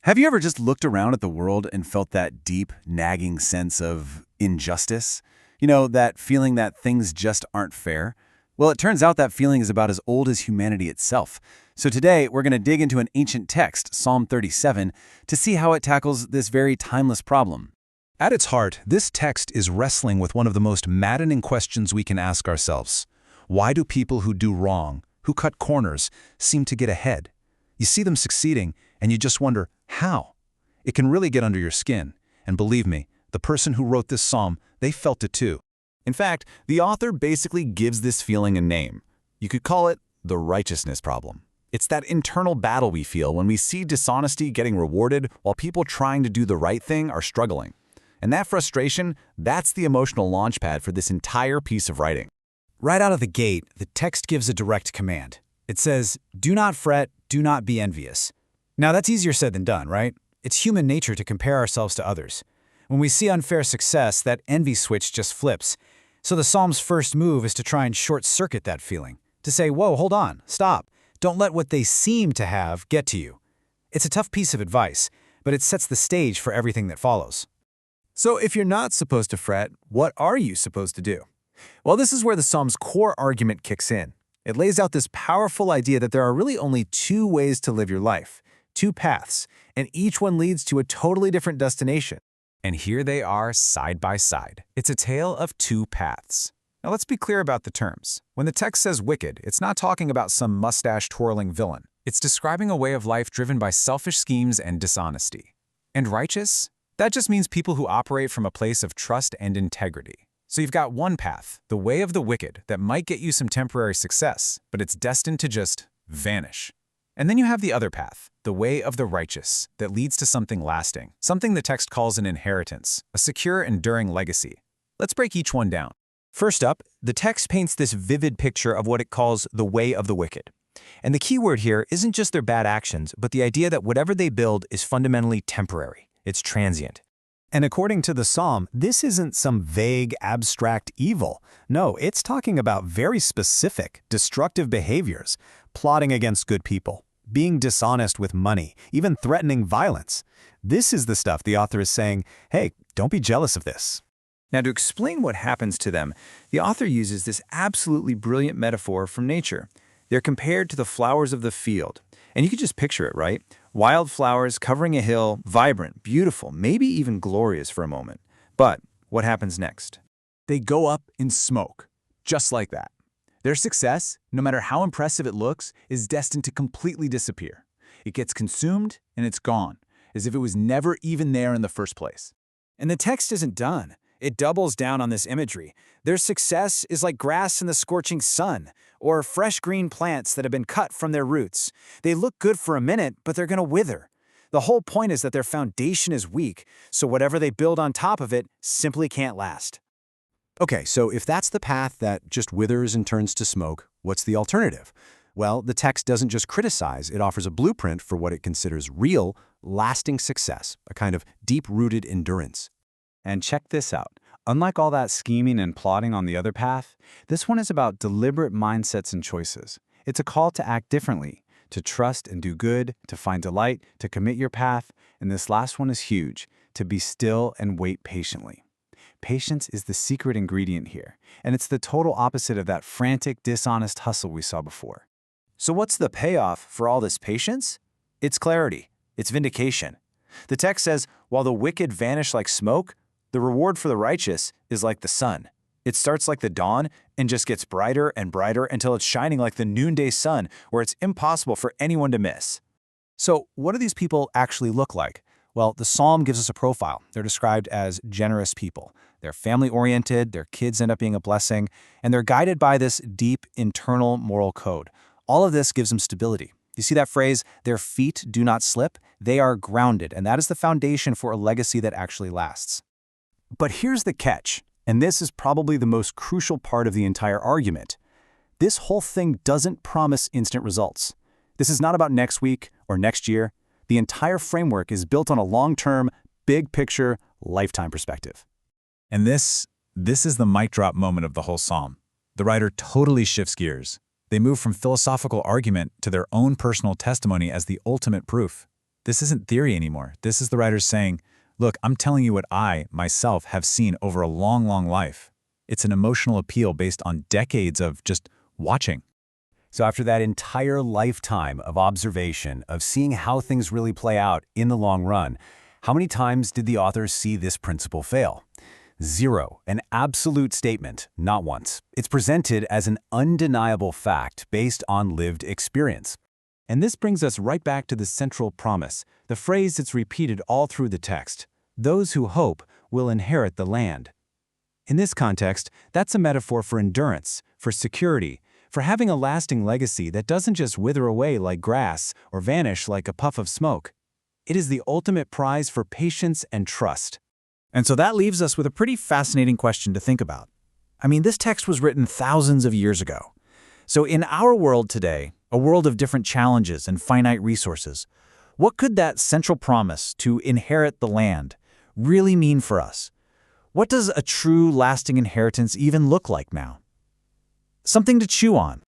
Have you ever just looked around at the world and felt that deep, nagging sense of injustice? That feeling that things just aren't fair? Well, it turns out that feeling is about as old as humanity itself. So today, we're going to dig into an ancient text, Psalm 37, to see how it tackles this very timeless problem. At its heart, this text is wrestling with one of the most maddening questions we can ask ourselves. Why do people who do wrong, who cut corners, seem to get ahead? You see them succeeding, and you just wonder, how? It can really get under your skin. And believe me, the person who wrote this psalm, they felt it too. In fact, the author basically gives this feeling a name. You could call it the righteousness problem. It's that internal battle we feel when we see dishonesty getting rewarded while people trying to do the right thing are struggling. And that frustration, that's the emotional launchpad for this entire piece of writing. Right out of the gate, the text gives a direct command. It says, "Do not fret, do not be envious." Now that's easier said than done, right? It's human nature to compare ourselves to others. When we see unfair success, that envy switch just flips. So the psalm's first move is to try and short-circuit that feeling, to say, whoa, hold on, stop. Don't let what they seem to have get to you. It's a tough piece of advice, but it sets the stage for everything that follows. So if you're not supposed to fret, what are you supposed to do? Well, this is where the Psalm's core argument kicks in. It lays out this powerful idea that there are really only two ways to live your life, two paths, and each one leads to a totally different destination. And here they are side by side. It's a tale of two paths. Now let's be clear about the terms. When the text says wicked, it's not talking about some mustache-twirling villain. It's describing a way of life driven by selfish schemes and dishonesty. And righteous? That just means people who operate from a place of trust and integrity. So you've got one path, the way of the wicked, that might get you some temporary success, but it's destined to just vanish. And then you have the other path, the way of the righteous, that leads to something lasting, something the text calls an inheritance, a secure, enduring legacy. Let's break each one down. First up, the text paints this vivid picture of what it calls the way of the wicked. And the key word here isn't just their bad actions, but the idea that whatever they build is fundamentally temporary. It's transient. And according to the psalm, this isn't some vague, abstract evil. No, it's talking about very specific, destructive behaviors, plotting against good people, being dishonest with money, even threatening violence. This is the stuff the author is saying, hey, don't be jealous of this. Now, to explain what happens to them, the author uses this absolutely brilliant metaphor from nature. They're compared to the flowers of the field. And you can just picture it, right? Wild flowers covering a hill, vibrant, beautiful, maybe even glorious for a moment. But what happens next? They go up in smoke, just like that. Their success, no matter how impressive it looks, is destined to completely disappear. It gets consumed and it's gone, as if it was never even there in the first place. And the text isn't done. It doubles down on this imagery. Their success is like grass in the scorching sun, or fresh green plants that have been cut from their roots. They look good for a minute, but they're going to wither. The whole point is that their foundation is weak, so whatever they build on top of it simply can't last. Okay, so if that's the path that just withers and turns to smoke, what's the alternative? Well, the text doesn't just criticize, it offers a blueprint for what it considers real, lasting success, a kind of deep-rooted endurance. And check this out. Unlike all that scheming and plotting on the other path, this one is about deliberate mindsets and choices. It's a call to act differently, to trust and do good, to find delight, to commit your path, and this last one is huge, to be still and wait patiently. Patience is the secret ingredient here, and it's the total opposite of that frantic, dishonest hustle we saw before. So what's the payoff for all this patience? It's clarity. It's vindication. The text says, while the wicked vanish like smoke, the reward for the righteous is like the sun. It starts like the dawn and just gets brighter and brighter until it's shining like the noonday sun, where it's impossible for anyone to miss. So what do these people actually look like? Well, the psalm gives us a profile. They're described as generous people. They're family-oriented, their kids end up being a blessing, and they're guided by this deep internal moral code. All of this gives them stability. You see that phrase, their feet do not slip? They are grounded, and that is the foundation for a legacy that actually lasts. But here's the catch, and this is probably the most crucial part of the entire argument. This whole thing doesn't promise instant results. This is not about next week or next year. The entire framework is built on a long-term, big-picture, lifetime perspective. And this is the mic drop moment of the whole psalm. The writer totally shifts gears. They move from philosophical argument to their own personal testimony as the ultimate proof. This isn't theory anymore. This is the writers saying, look, I'm telling you what I, myself, have seen over a long, long life. It's an emotional appeal based on decades of just watching. So after that entire lifetime of observation, of seeing how things really play out in the long run, how many times did the authors see this principle fail? 0, an absolute statement, not once. It's presented as an undeniable fact based on lived experience. And this brings us right back to the central promise, the phrase that's repeated all through the text. Those who hope will inherit the land. In this context, that's a metaphor for endurance, for security, for having a lasting legacy that doesn't just wither away like grass or vanish like a puff of smoke. It is the ultimate prize for patience and trust. And so that leaves us with a pretty fascinating question to think about. I mean, this text was written thousands of years ago. So in our world today, a world of different challenges and finite resources, what could that central promise to inherit the land really mean for us? What does a true lasting inheritance even look like now? Something to chew on.